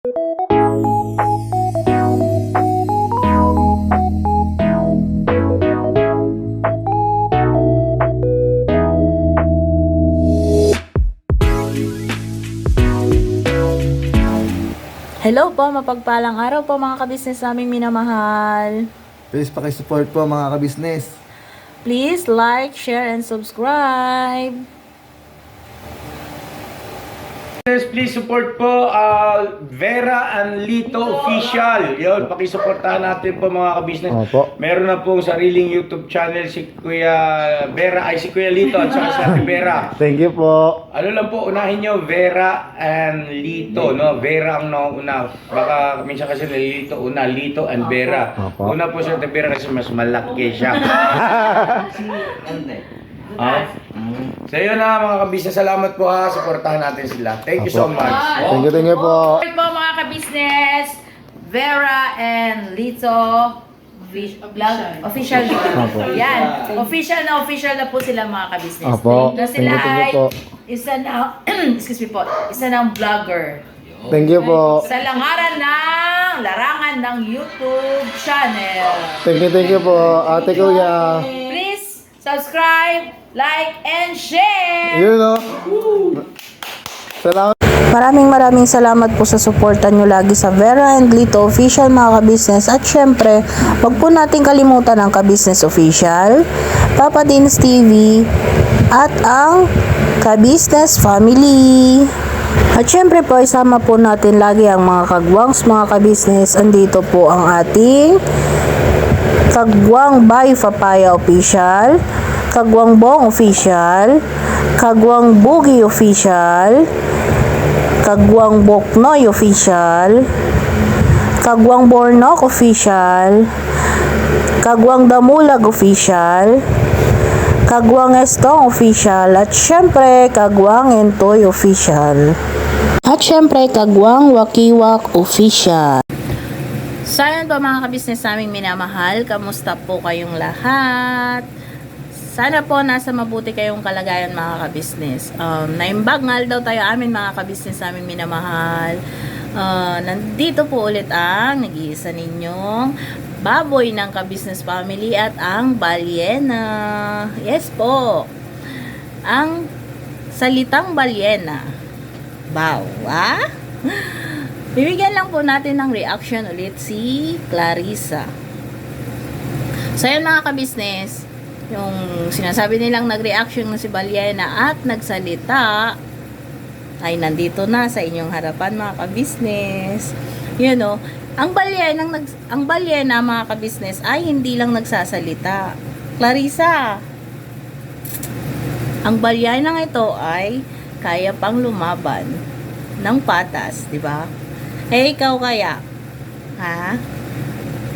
Hello po, mapagpalang araw po mga kabisnes naming minamahal. Please pakisupport po mga kabisnes. Please like, share, and subscribe. Please support po Vera and Lito Official. Yun, pakisuportahan natin po mga kabisnes. Opo. Meron na pong sariling YouTube channel si Kuya Vera, si Kuya Lito at saka si Ate Vera. Thank you po. Ano lang po, unahin nyo, Vera and Lito, no? Vera ang nauna. Baka minsan kasi Lito una, Lito and Vera. Opo. Una po si Ate Vera kasi mas malaki siya. So yun na mga kabisnes, salamat po ha, supportahan natin sila. Thank you so much. Thank you po. Support po mga kabisnes, Vera and Lito official. Opo. Yan. Official na po sila mga kabisnes. Opo. Na sila Thank you ay po. isa na, excuse me po, isa ng vlogger. Thank you po. Sa larangan ng YouTube channel. Thank you po. Ate Kuya. Please subscribe, like, and share. Yun o. Salamat. Maraming salamat po sa suporta nyo lagi sa Vera and Lito Official mga kabisnes. At syempre, wag po natin kalimutan ang Kabisnes Official, Papa Dins TV, at ang Kabisnes Family. At syempre po, isama po natin lagi ang mga kagwangs mga kabisnes. Andito po ang ating Kagwang by Papaya Official, Kagwang Bong Official, Kagwang Boogie Official, Kagwang Boknoy Official, Kagwang Bornok Official, Kagwang Damulag Official, Kagwang Estong Official, at syempre Kagwang Entoy Official. At syempre Kagwang Wakiwak Official. So ayun po mga kabisnes naming minamahal, kamusta po kayong lahat? Sana po nasa mabuti kayong kalagayan mga kabisnes. Naimbagngal daw tayo amin mga kabisnes naming minamahal. Nandito po ulit ang nag-iisa ninyong baboy ng Kabisnes Family at ang balyena. Yes po. Ang salitang balyena. Bawa? Bibigyan lang po natin ng reaction ulit si Clarissa. So yun mga kabisnes, yung sinasabi nilang nag-reaction na si balyena at nagsalita ay nandito na sa inyong harapan mga kabisnes. You know, ang balyena mga kabisnes ay hindi lang nagsasalita. Clarissa, ang balyenang ito ay kaya pang lumaban ng patas, di ba? Eh, ikaw kaya? Ha?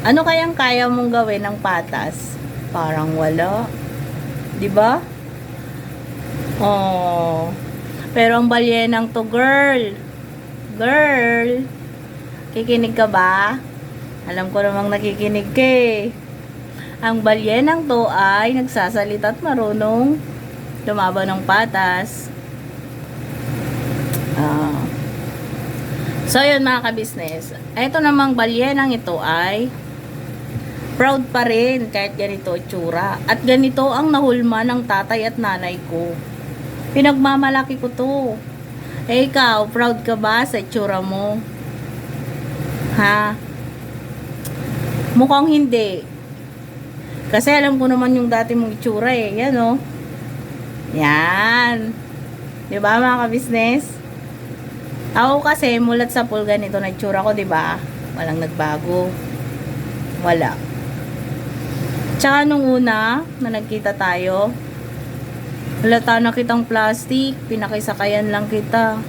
Ano kayang kaya mong gawin ng patas? Parang wala. Di ba? Oh. Pero ang balyenang to, girl, kikinig ka ba? Alam ko namang nakikinig ka eh. Ang balyenang to ay nagsasalita at marunong lumaban ng patas. So yun mga kabisnes, ito namang balyenang ito ay proud pa rin kahit ganito itsura. At ganito ang nahulma ng tatay at nanay ko. Pinagmamalaki ko to. Eh ikaw, proud ka ba sa itsura mo? Ha? Mukhang hindi. Kasi alam ko naman yung dati mong itsura eh. Yan o. Yan. Diba mga kabisnes? Ako kasi mulat sa pool ganito na itsura ko, 'di ba? Walang nagbago. Wala. Tsaka nung una na nagkita tayo, halata na kitang plastic, pinakisakayan lang kita.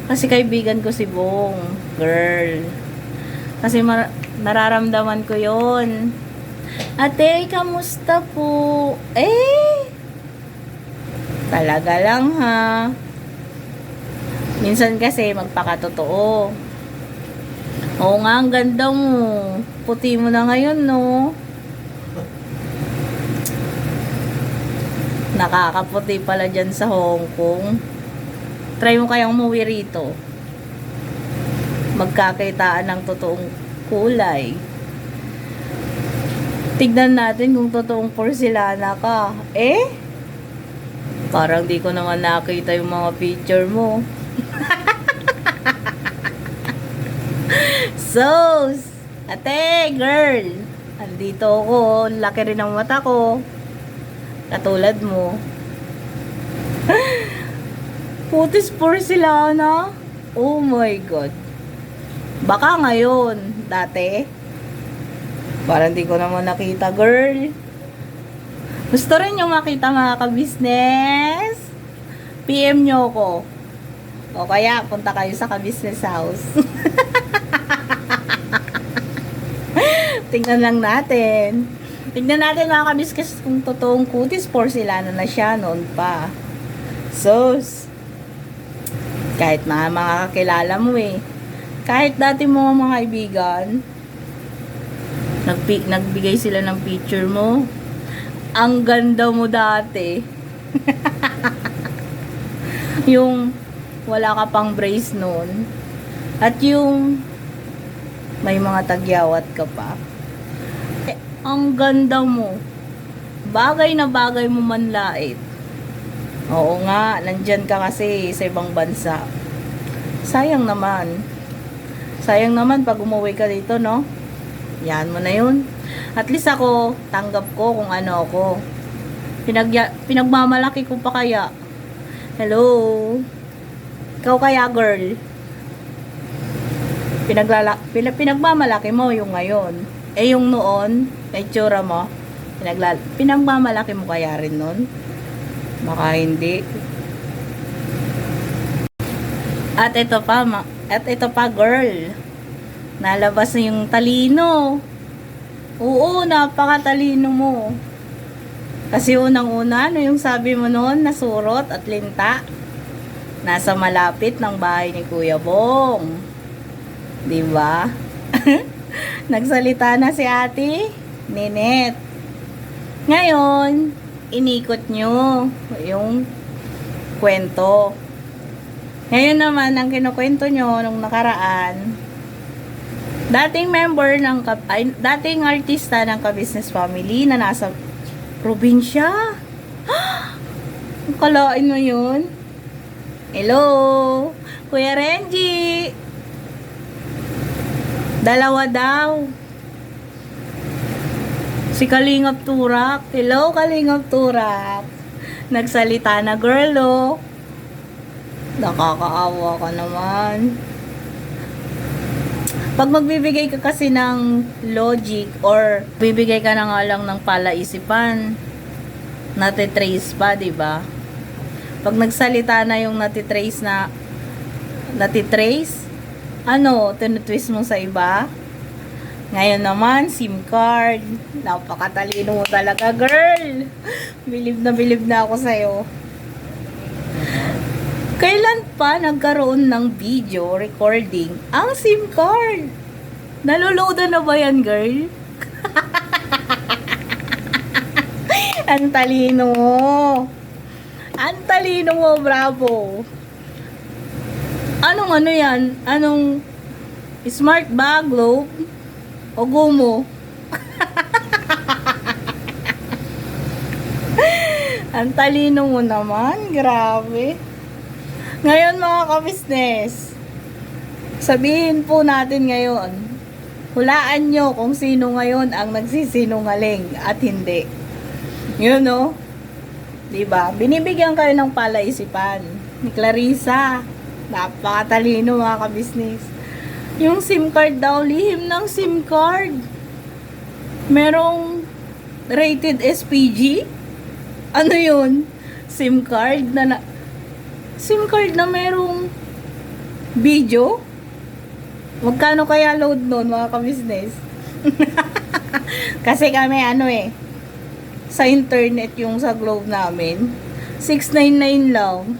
Kasi kaibigan ko si Bong, girl. Kasi nararamdaman ko 'yon. Ate, kamusta po? Talaga lang ha. Minsan kasi magpakatotoo. Oo nga, ang ganda mo. Puti mo na ngayon, no? Nakakaputi pala dyan sa Hong Kong. Try mo kayang umuwi rito. magkakitaan ng totoong kulay. Tignan natin kung totoong porcelana ka. Parang di ko naman nakita yung mga picture mo. So, ate, girl, andito ako. Laki rin ang mata ko. Katulad mo. Putis porcelana. Oh my God. Baka ngayon, dati. Parang di ko naman nakita, girl. Gusto rin yung makita mga ka-business? PM nyo ko. O kaya, punta kayo sa ka-business house. Tingnan lang natin. Tingnan natin mga ka-business kung totoong kutis porcelana na siya noon pa. So, kahit mga kakilala mo kahit dati mo mga kaibigan, nagbigay sila ng picture mo. Ang ganda mo dati. Yung wala ka pang brace noon. At yung may mga tagyawat ka pa. Ang ganda mo. Bagay na bagay mo manlait. Oo nga, nandyan ka kasi sa ibang bansa. Sayang naman. Sayang naman pag umuwi ka dito, no? Yan mo na yun. At least ako, tanggap ko kung ano ako. Pinagmamalaki ko pa kaya. Hello? Ikaw kaya, girl? Pinagmamalaki mo yung ngayon. Yung noon, itsura mo, pinagmamalaki mo kaya rin noon? Baka hindi. At ito pa, girl. Nalabas na yung talino. Oo, napakatalino mo. Kasi unang-una, ano yung sabi mo noon, nasurot at linta? Nasa malapit ng bahay ni Kuya Bong. Diba? Nagsalita na si ate, Ninette. Ngayon, inikot nyo yung kwento. Ngayon naman, ang kinukwento nyo nung nakaraan, dating dating artista ng ka-business family na nasa probinsya. Kalain mo yun? Hello, Kuya Renji. Dalawa daw. Si Kalingap Turak. Hello, Kalingap Turak. Nagsalita na, girl, oh. Nakakaawa ka naman. Pag magbibigay ka kasi ng logic or bibigay ka na nga lang ng palaisipan, natitrace pa, diba? Pag nagsalita na yung natitrace, tinutwist mo sa iba. Ngayon naman, SIM card. Napakatalino mo talaga, girl. Bilib na ako sa'yo. Kailan pa nagkaroon ng video recording ang SIM card? Naloloadan na ba yan, girl? Ang talino mo. Ang talino mo, bravo. Anong yan? Anong smart ba, Globe? O Gumo? Ang talino mo naman, grabe. Ngayon mga ka-business, sabihin po natin ngayon, hulaan nyo kung sino ngayon ang nagsisinungaling at hindi. Yun, no? Diba? Binibigyan kayo ng palaisipan ni Clarissa. Napakatalino mga ka-business. Yung SIM card daw, lihim ng SIM card. Merong rated SPG? Ano yun? SIM card na merong video? Magkano kaya load nun mga ka-business? Kasi kami sa internet yung sa Globe namin, 699 lang.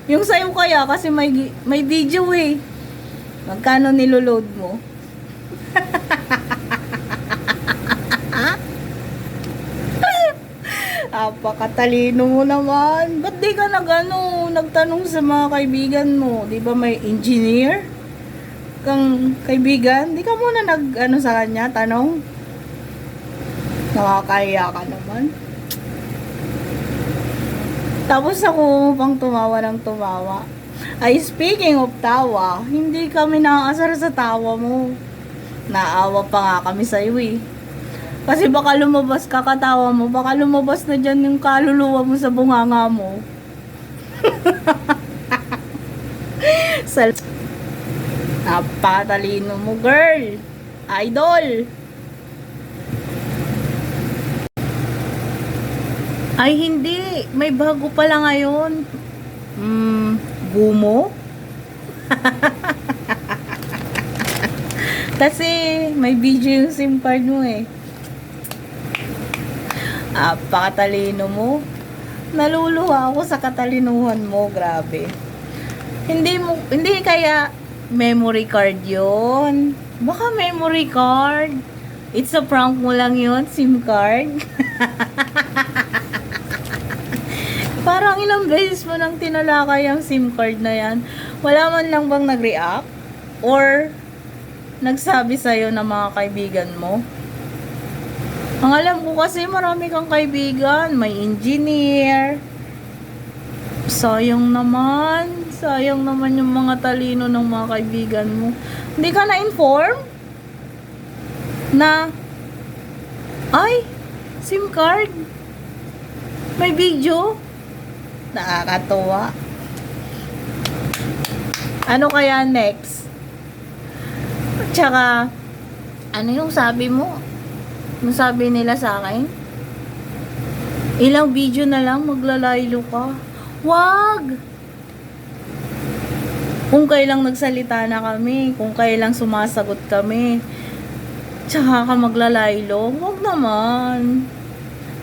Yung sa'yo kaya kasi may video Magkano niloload mo? Apakatalino mo naman. Ba't di ka nagtanong sa mga kaibigan mo? Di ba may engineer? kang kaibigan, di ka muna nag, sa kanya, tanong. Nakakaya ka naman. Tapos ako pang tumawa ng tumawa. Ay, speaking of tawa, hindi kami naaasar sa tawa mo. Naawa pa nga kami sa iyo eh. Kasi baka lumabas kakatawa mo, baka lumabas na dyan yung kaluluwa mo sa bunganga mo. Napatalino mo, girl. Idol. Ay, hindi. May bago pala ngayon. Bumo? Kasi may video yung SIM card mo eh. Pakatalino mo. Naluluha ako sa katalinuhan mo, grabe. Hindi kaya memory card yon. Baka memory card. It's a prank mo lang yon, SIM card. Parang ilang beses mo nang tinalakay ang SIM card na yan. Wala man lang bang nag-react? Or nagsabi sa'yo ng mga kaibigan mo? Ang alam ko kasi marami kang kaibigan. May engineer. Sayang naman. Sayang naman yung mga talino ng mga kaibigan mo. Hindi ka na-inform? Na ay, SIM card. May video. Nakakatuwa. Ano kaya next? Tsaka, ano yung sabi mo? Yung sabi nila sa akin? Ilang video na lang maglalaylo ka. Wag! Kung kailang nagsalita na kami, kung kailang sumasagot kami, tsaka ka maglalaylo, wag naman.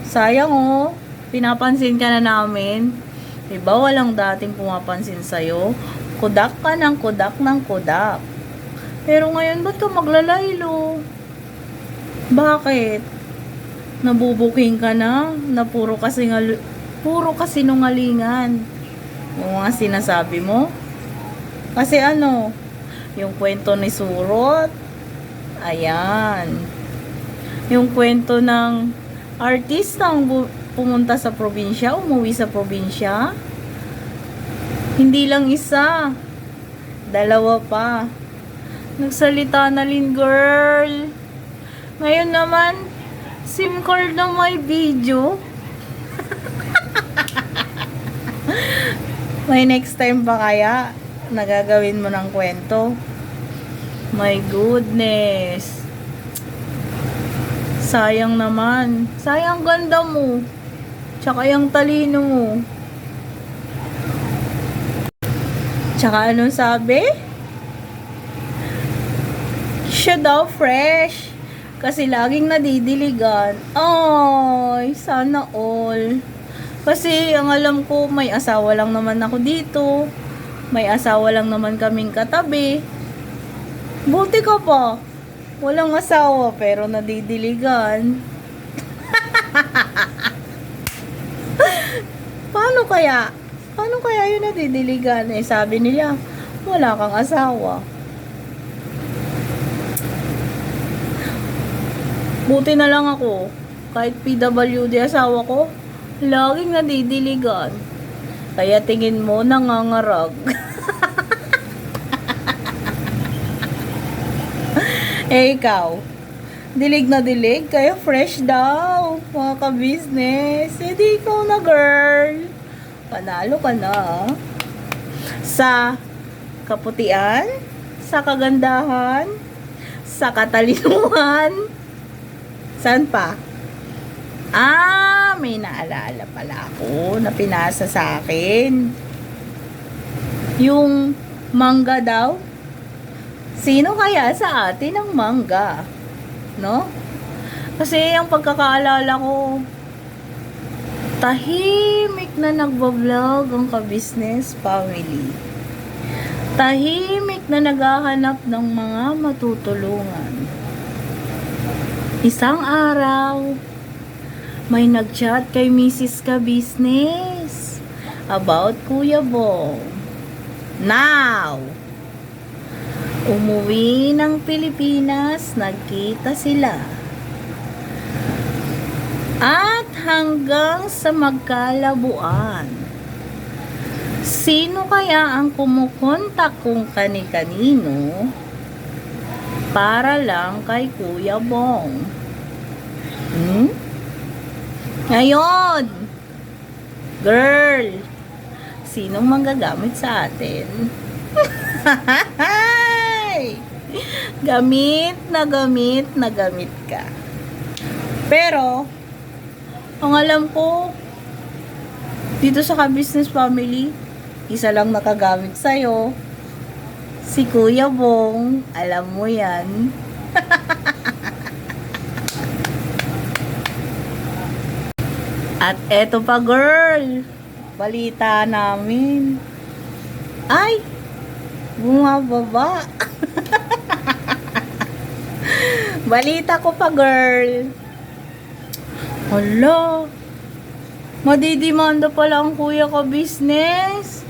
Sayang oh, pinapansin ka na namin. Diba walang dating pumapansin sa'yo? Kudak ka ng kudak ng kudak. Pero ngayon, ba't ka maglalaylo? Bakit? Nabubuking ka na? Na puro kasinungalingan. Yung mga sinasabi mo? Kasi ano? Yung kwento ni Surot? Ayan. Yung kwento ng artistang pumunta sa probinsya, umuwi sa probinsya. Hindi lang isa. Dalawa pa. Nagsalita na rin, girl. Ngayon naman, SIM card na may video. May next time pa kaya? Nagagawin mo ng kwento? My goodness. Sayang naman. Sayang ganda mo. Tsaka yung talino mo. Tsaka anong sabi? Siya daw fresh. Kasi laging nadidiligan. Ay, sana all. Kasi ang alam ko, may asawa lang naman ako dito. May asawa lang naman kaming katabi. Buti ka pa. Walang asawa pero nadidiligan. Paano kaya? Paano kaya yun nadidiligan? Eh, sabi nila, wala kang asawa. Buti na lang ako. Kahit PWD asawa ko, laging nadidiligan. Kaya tingin mo, nangangarag. Eh, ikaw, dilig na dilig, kaya fresh daw, mga ka-business. Eh, di ikaw na, girl. Panalo ka na. Sa kaputian, sa kagandahan, sa katalinuhan. Saan pa? May naalala pala ako na pinasa sa akin. Yung mangga daw. Sino kaya sa atin ang mangga? No? Kasi ang pagkakaalala ko, tahimik na nagbablog ang ka-business family. Tahimik na naghahanap ng mga matutulungan. Isang araw, may nag-chat kay Mrs. Ka-Business about Kuya Bong. Now, Umuwi ng Pilipinas, nagkita sila. At hanggang sa magkalabuan. Sino kaya ang kumukontak kung kani-kanino para lang kay Kuya Bong? Ngayon, girl, sinong manggagamit sa atin? Gamit na gamit ka. Pero, ang alam ko, dito sa ka-business family, isa lang nakagamit sa'yo. Si Kuya Bong, alam mo yan. At eto pa girl, balita namin. Ay, bumababa. Balita ko pa girl. Hala, madidimanda pala ang kuya ko business.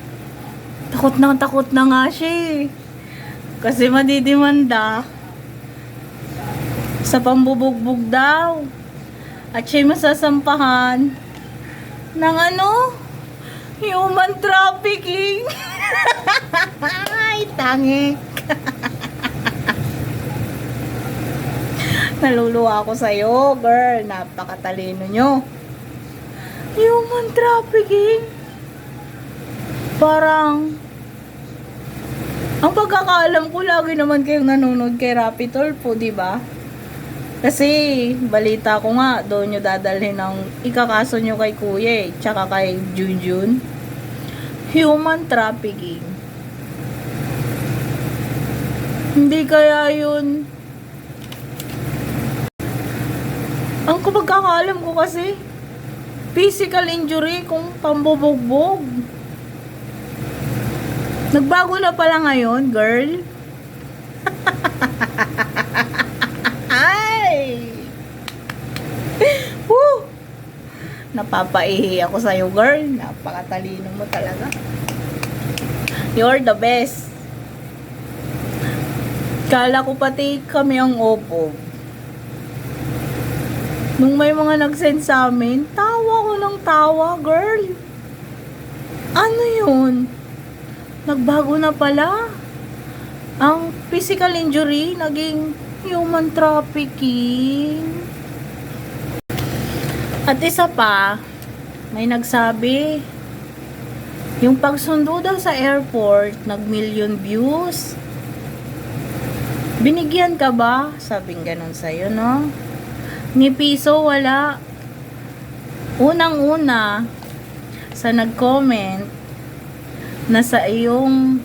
Takot na nga siya eh. Kasi madidimanda sa pambubugbog daw. At siya'y masasampahan ng human trafficking. Ay, tangi. Naluluwa ako sa'yo, girl. Napakatalino nyo. Human trafficking. Parang, ang pagkakaalam ko, lagi naman kayong nanonood kay Rapi Tulfo, di ba? Kasi, balita ko nga, doon nyo dadalhin ng ikakaso nyo kay Kuya tsaka kay Junjun. Human trafficking. Hindi kaya yun. Ang pagkakaalam ko kasi, physical injury kung pambubugbog. Nagbago na pala ngayon, girl. Ay! Woo! Napapaihi ako sa'yo, girl. Napakatalino mo talaga. You're the best. Kala ko pati kami ang opo. Nung may mga nag-send sa amin, tawa ko ng tawa, girl. Ano yun? Nagbago na pala. Ang physical injury, naging human trafficking. At isa pa, may nagsabi, yung pagsundo daw sa airport, nag-million views. Binigyan ka ba? Sabing ganun sa'yo, no? Ni piso, wala. Unang-una, sa nag-comment na sa iyong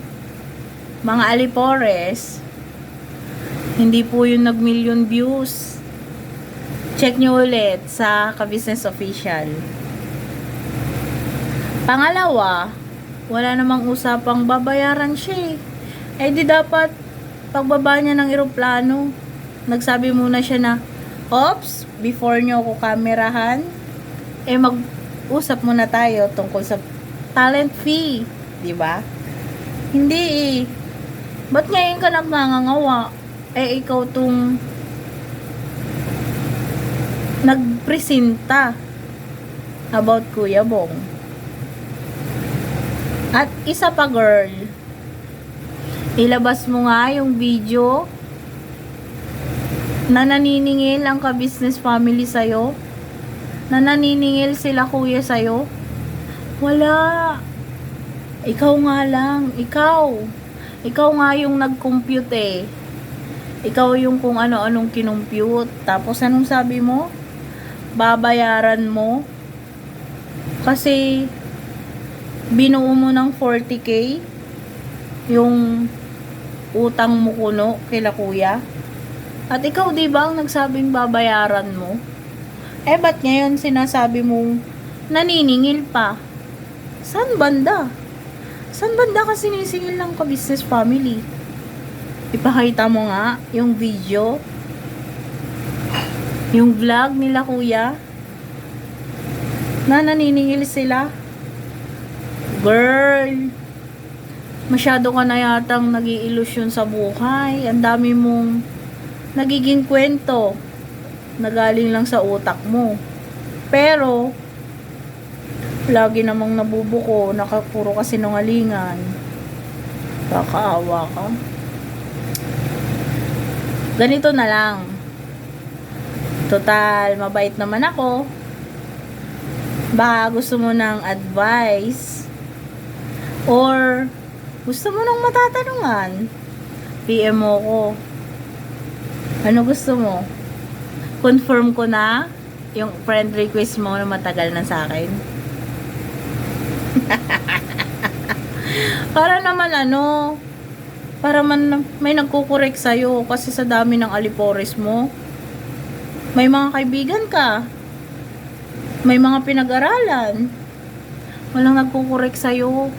mga alipores, hindi po yung nag-million views. Check nyo ulit sa ka-business official. Pangalawa, wala namang usapang babayaran siya eh. Eh di dapat pagbaba niya ng eroplano, nagsabi muna siya na, "Ops, before nyo ako kamerahan, mag-usap muna tayo tungkol sa talent fee." Diba? Hindi eh. Ba't ngayon ka nagngangawa? Ikaw tong nagpresenta about Kuya Bong. At isa pa girl, ilabas mo nga yung video na naniningil ang ka-business family sa'yo, na naniningil sila kuya sa'yo. Wala. Ikaw nga lang. Ikaw nga yung nag-compute eh. Ikaw yung kung ano-anong kinumpute. Tapos anong sabi mo? Babayaran mo. Kasi binuo mo ng 40K yung utang mo kuno kila kuya. At ikaw diba ang nagsabing babayaran mo? Ba't ngayon sinasabi mong naniningil pa? Saan banda? Saan banda ka sinisingil ng ka-business family? Ipakita mo nga yung video, yung vlog nila kuya, na naniningil sila. Girl, Masyado ka na yatang nag-iilusyon sa buhay. Ang dami mong nagiging kwento na galing lang sa utak mo. Pero, lagi namang nabubuko, nakapuro ka sinungalingan. Kakaawa ka. Ganito na lang. Total, mabait naman ako. Baka gusto mo ng advice or gusto mo ng matatanungan, PM mo ko. Ano gusto mo? Confirm ko na yung friend request mo na matagal na sa akin. Para naman para man may nagkukorek sa'yo kasi sa dami ng alipores mo. May mga kaibigan ka. May mga pinag-aralan. Walang nagkukorek sa'yo.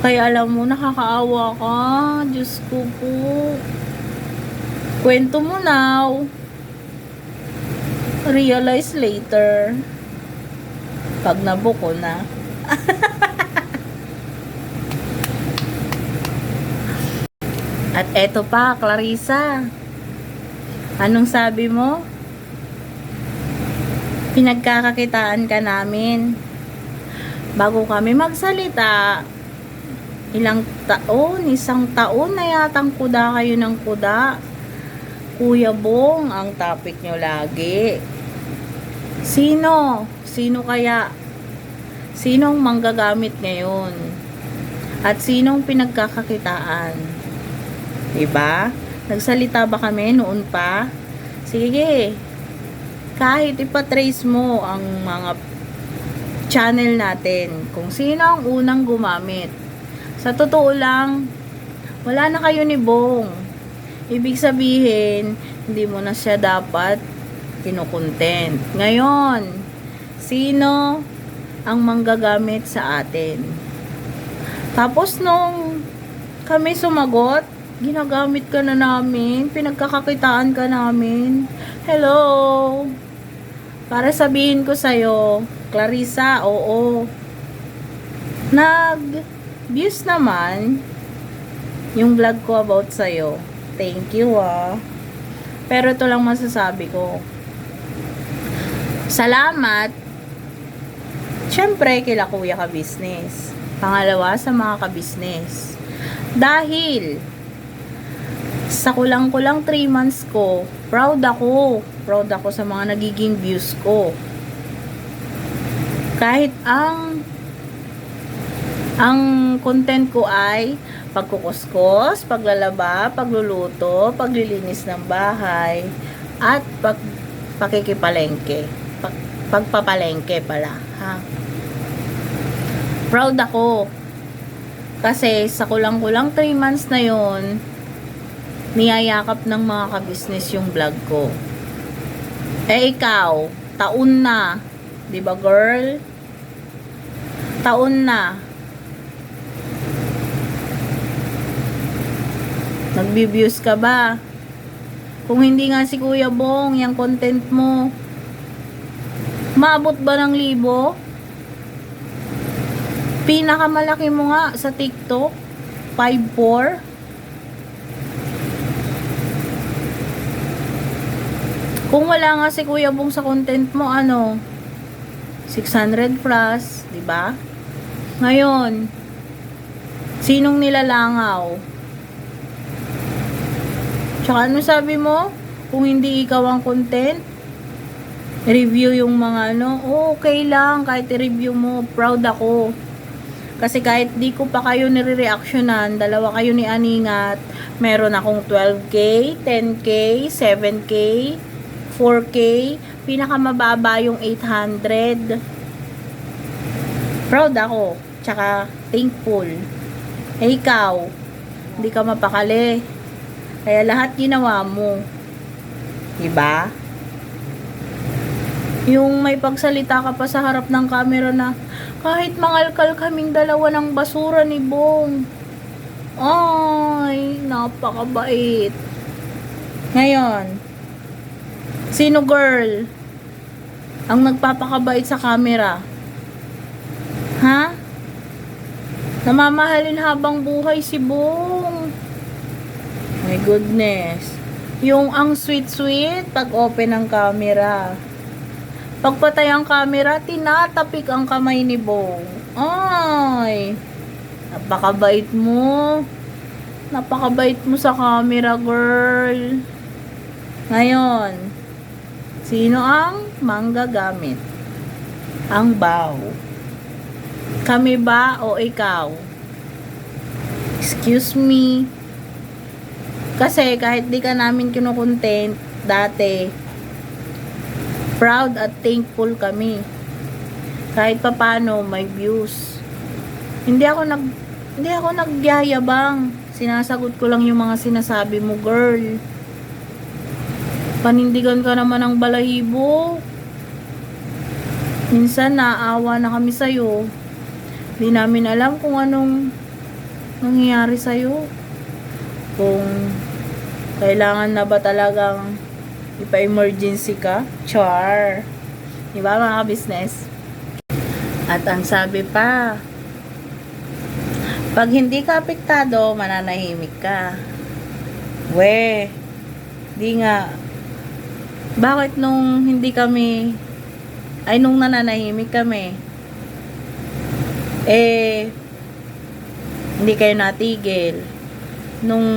Kaya alam mo, nakakaawa ka. Diyos ko po. Kwento mo now. Realize later. Pag nabuko na. At eto pa, Clarissa. Anong sabi mo? Pinagkakakitaan ka namin. Bago kami magsalita, isang taon na yatang kuda kayo ng kuda. Kuya Bong, ang topic nyo lagi. Sino? Sino kaya? Sinong manggagamit ngayon? At sinong pinagkakakitaan? Diba? Nagsalita ba kami noon pa? Sige. Kahit ipatrace mo ang mga channel natin, kung sino ang unang gumamit. Sa totoo lang, wala na kayo ni Bong. Ibig sabihin, hindi mo na siya dapat kinukontent. Ngayon, sino ang manggagamit sa atin? Tapos nung kami sumagot, ginagamit ka na namin, pinagkakakitaan ka namin. Hello! Para sabihin ko sa'yo, Clarissa, oo. Nag-views naman yung vlog ko about sa'yo. Thank you, ah. Pero ito lang masasabi ko. Salamat. Siyempre, kila Kuya Ka-Business. Pangalawa, sa mga ka-business. Dahil sa kulang-kulang 3 months ko, proud ako. Proud ako sa mga nagiging views ko. Kahit ang content ko ay pagkukuskos, paglalaba, pagluluto, paglilinis ng bahay, at pakikipalengke. Pagpapalengke pala, ha? Proud ako. Kasi sa kulang-kulang 3 months na yon, niyayakap ng mga ka-business yung vlog ko. Eh ikaw, taon na. 'Di ba, girl? Taon na. Nagbi-views ka ba? Kung hindi nga si Kuya Bong, yung content mo, maabot ba ng 1,000? Pinakamalaki mo nga sa TikTok, 5.4. Kung wala nga si Kuya Bong sa content mo, 600 plus, 'di ba? Ngayon, sinong nilalangaw? Tsaka ano sabi mo? Kung hindi ikaw ang content, review yung mga okay lang, kahit i-review mo, proud ako. Kasi kahit di ko pa kayo nire-reactionan, dalawa kayo ni Aningat, meron akong 12K, 10K, 7K, 4K, pinakamababa yung 800. Proud ako, tsaka thankful. Eh ikaw, hindi ka mapakali. Kaya lahat ginawa mo. Diba? Yung may pagsalita ka pa sa harap ng camera na, kahit mangalkal kaming dalawa ng basura ni Bong. Ay, napakabait. Ngayon, sino girl ang nagpapakabait sa camera? Ha? Namamahalin habang buhay si Bong. My goodness. Yung ang sweet-sweet pag open ng camera. Pagpatay ang camera, tinatapik ang kamay ni Bong. Ay, napakabait mo. Napakabait mo sa camera, girl. Ngayon, sino ang manggagamit? Ang bow. Kami ba o ikaw? Excuse me. Kasi kahit di ka namin kinukontent dati, proud at thankful kami. Kahit papano may views. Hindi ako nagyayabang. Sinasagot ko lang yung mga sinasabi mo, girl. Panindigan ka naman ng balahibo. Minsan naawa na kami sa'yo. Di namin alam kung anong nangyayari sa'yo. Kung kailangan na ba talagang ipa-emergency ka? Char. Diba mga business? At ang sabi pa, pag hindi ka apektado, mananahimik ka. We, di nga. Bakit nung hindi kami, nung nananahimik kami, hindi kayo natigil. Nung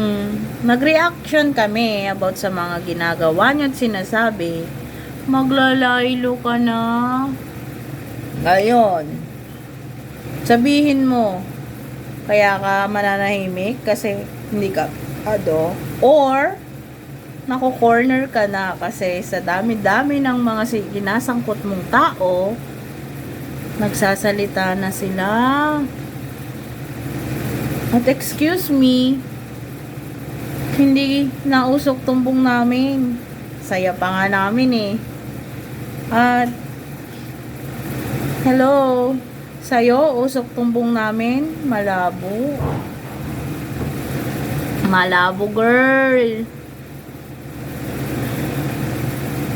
nag-reaction kami about sa mga ginagawa niyo at sinasabi, maglalaylo ka na. Ngayon, sabihin mo, kaya ka mananahimik kasi hindi ka or nako-corner ka na kasi sa dami-dami ng mga ginasangkot mong tao, nagsasalita na sila. At excuse me, hindi nausok tumbong namin. Saya pa nga namin eh. At hello, sa'yo, usok tumbong namin, malabo. Malabo, girl.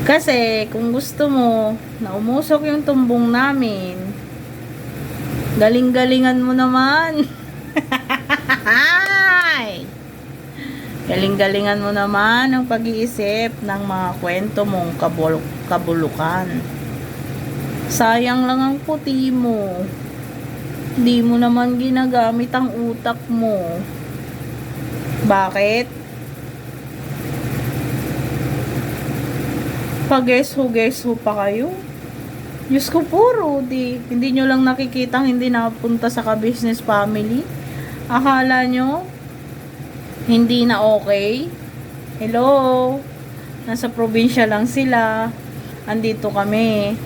Kasi, kung gusto mo na umusok yung tumbong namin, galing-galingan mo naman. Galing-galingan mo naman ang pag-iisip ng mga kwento mong kabulukan. Sayang lang ang puti mo. Di mo naman ginagamit ang utak mo. Bakit? Pag-guess-who pa kayo? Diyos ko po, Rudy. Hindi nyo lang nakikitang hindi napunta sa ka-business family. Akala nyo, hindi na okay? Hello? Nasa probinsya lang sila. Andito kami.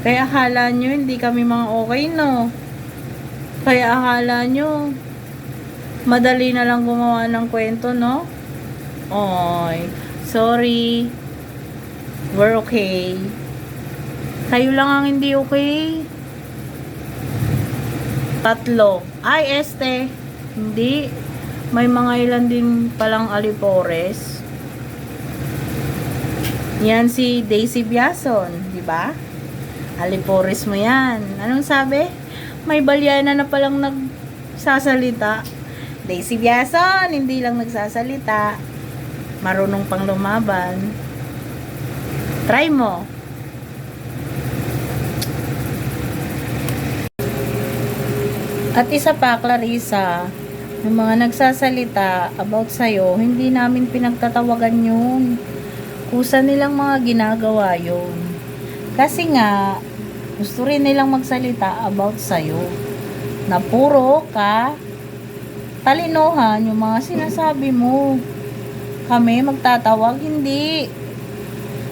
Kaya akala nyo, hindi kami mga okay, no? Kaya akala nyo, madali na lang gumawa ng kwento, no? Oy, sorry. We're okay. Kayo lang ang hindi okay. 3. Ay, hindi. May mga ilan din palang alipores. Yan si Daisy Biason, di ba? Alipores mo yan. Anong sabi? May balyana na palang nagsasalita. Daisy Biason, hindi lang nagsasalita. Marunong pang lumaban. Try mo. At isa pa, Clarissa, yung mga nagsasalita about sa'yo, hindi namin pinagtatawagan yun. Kusa nilang mga ginagawa yun. Kasi nga, gusto rin nilang magsalita about sa'yo. Na puro ka talinohan yung mga sinasabi mo. Kami magtatawag, hindi.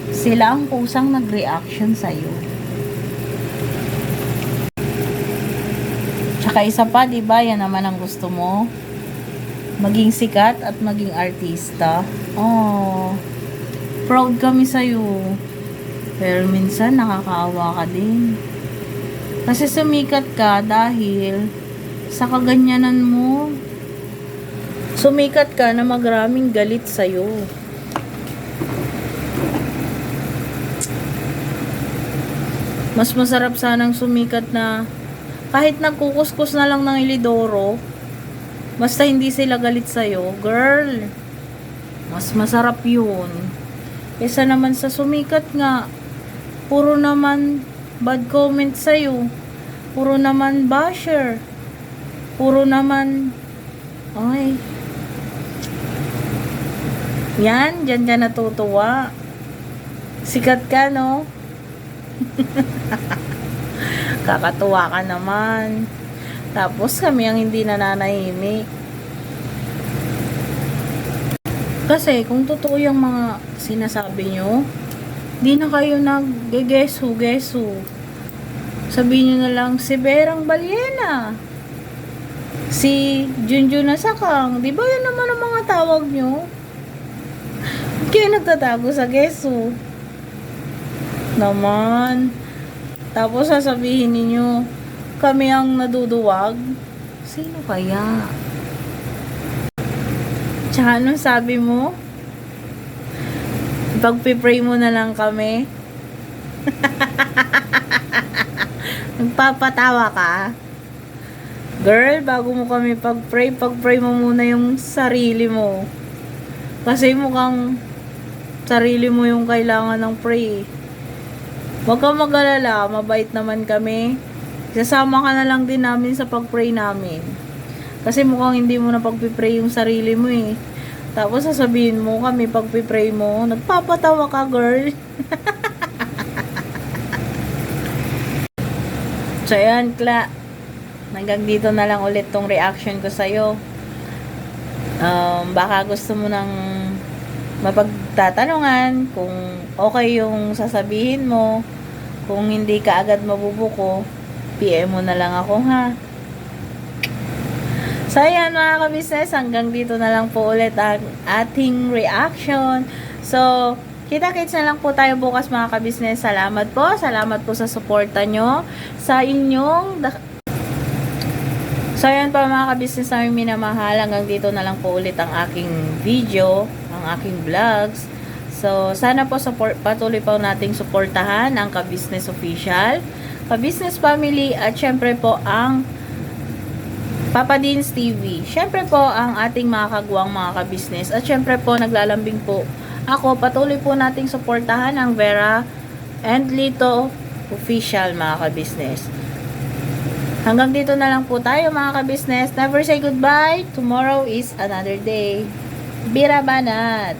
Sila ang kusang nag-reaction sa'yo. Tsaka isa pa, diba, yan naman ang gusto mo. Maging sikat at maging artista. Oh, proud kami sa'yo. Pero minsan nakakaawa ka din. Kasi sumikat ka dahil sa kaganyanan mo. Sumikat ka na magraming galit sa'yo. Mas masarap sanang sumikat na Kahit nagkukuskus na lang ng Ilidoro, basta hindi sila galit sa'yo, girl, mas masarap yun. Kesa naman sa sumikat nga, puro naman bad comment sa'yo, puro naman basher, puro naman, ay, yan, dyan ka natutuwa. Sikat ka, no? Kakatuwa ka naman. Tapos kami ang hindi nananahimik. Kasi kung totoo yung mga sinasabi nyo, di na kayo nag-gegesu-gesu. Sabihin nyo na lang, si Berang Balyena, si Junjun Nasakang, di ba yun naman ang mga tawag nyo? Kaya nagtatago sa gesu. Naman. Tapos sasabihin ninyo, kami ang naduduwag. Sino kaya? Tsaka anong sabi mo? Pagpipray mo na lang kami. Nagpapatawa ka? Girl, bago mo kami pagpray mo muna yung sarili mo. Kasi mukhang sarili mo yung kailangan ng pray. Huwag kang mag-alala, mabait naman kami. Sasama ka na lang din namin sa pag-pray namin. Kasi mukhang hindi mo na pag-pray yung sarili mo eh. Tapos sasabihin mo kami pag-pray mo, nagpapatawa ka, girl. So yan, Kla. Hanggang dito na lang ulit tong reaction ko sa'yo. Baka gusto mo ng mapagtatanungan kung okay yung sasabihin mo. Kung hindi ka agad mabubuko, PM mo na lang ako, ha? So ayan mga ka-business, hanggang dito na lang po ulit ang ating reaction. So kita-kits na lang po tayo bukas mga ka-business. Salamat po sa suporta nyo sa inyong So ayan pa mga ka-business namin minamahal, hanggang dito na lang po ulit ang aking video, ang aking vlogs. So sana po patuloy po nating suportahan ang Ka-Business Official, Ka-Business Family, at syempre po ang Papa Deans TV. Syempre po ang ating mga kagwang mga ka-business. At syempre po naglalambing po ako, patuloy po nating suportahan ang Vera and Lito Official mga ka-business. Hanggang dito na lang po tayo mga ka-business. Never say goodbye. Tomorrow is another day. Bira banat!